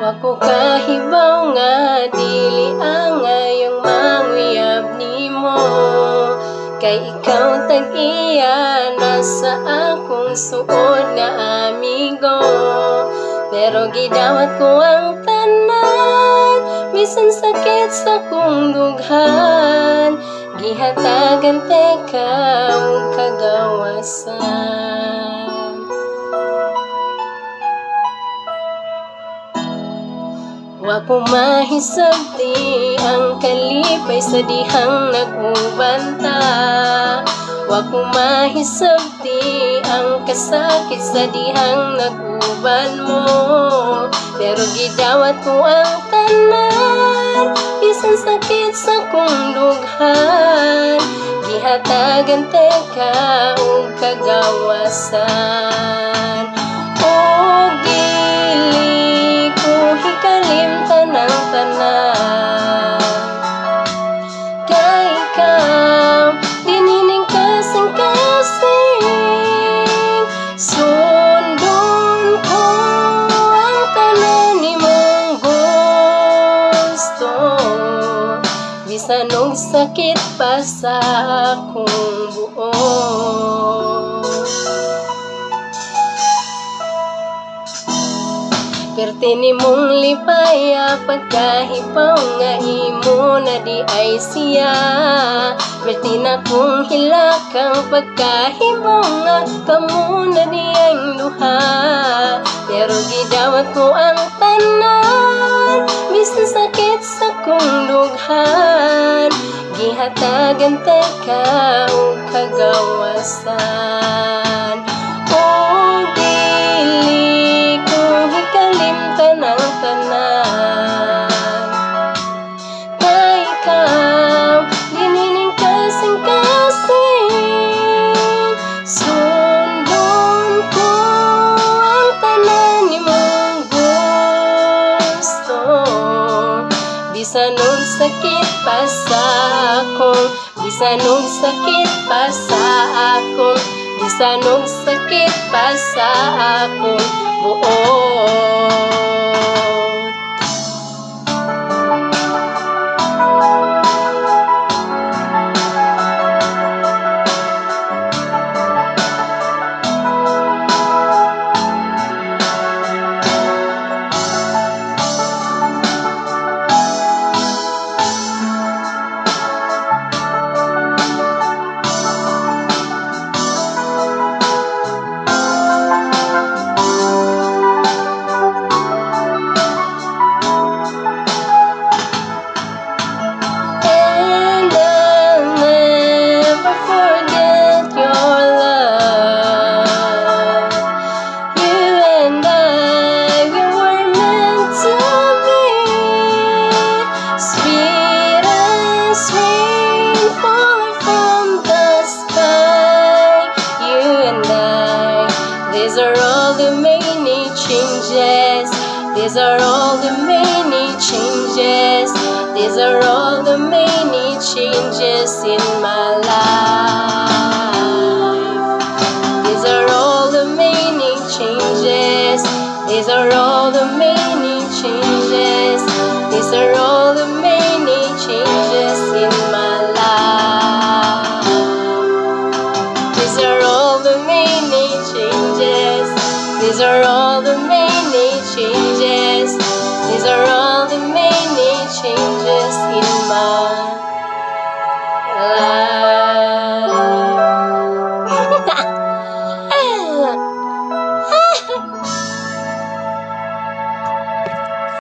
Wako kahibaw nga dili ang ngayong manguyab nimo, kay ikaw tag-iya na sa akong suod nga amigo. Pero gidawat ko ang tanan, bisan sakit sa kong dughan, gihatagan teka ug kagawasan. Wako mahisabti ang kalipay sa dihang nag-ubanta. Wako mahisabti ang kasakit sa dihang nag-uban mo. Pero gidawat ko ang tanan, bisan sakit sa kong dughan, gihatagan teka ug kagawasan. O dili ko hikalimtan ang tanan, kay ikaw dinining kasing-kasing. Sundon ko ang tanan nimong gusto, bisan og sakit pa sa akong buo. Perti nimong lipaya pagkahipaw nga imo na di ay siya. Perti na kong hilakang pagkahibaw nga kamo na di ang duha. Pero gidawat ko ang tanan, bisan sakit sa kong dughan, gihatagan teka ug kagawasan. O dili ko hikalimtan ang tanan, kay ikaw dinining kasing-kasing. Sundon ko ang tanan nimong gusto, bisan og sakit pa sa akong, bisan og sakit pa sa akong, bisan og sakit pa sa akong buot. These are all the many changes. These are all the many changes. These are all the many changes in my life. These are all the many changes. These are all the many changes. These are all the many changes in my life. These are all the many changes. These are all the many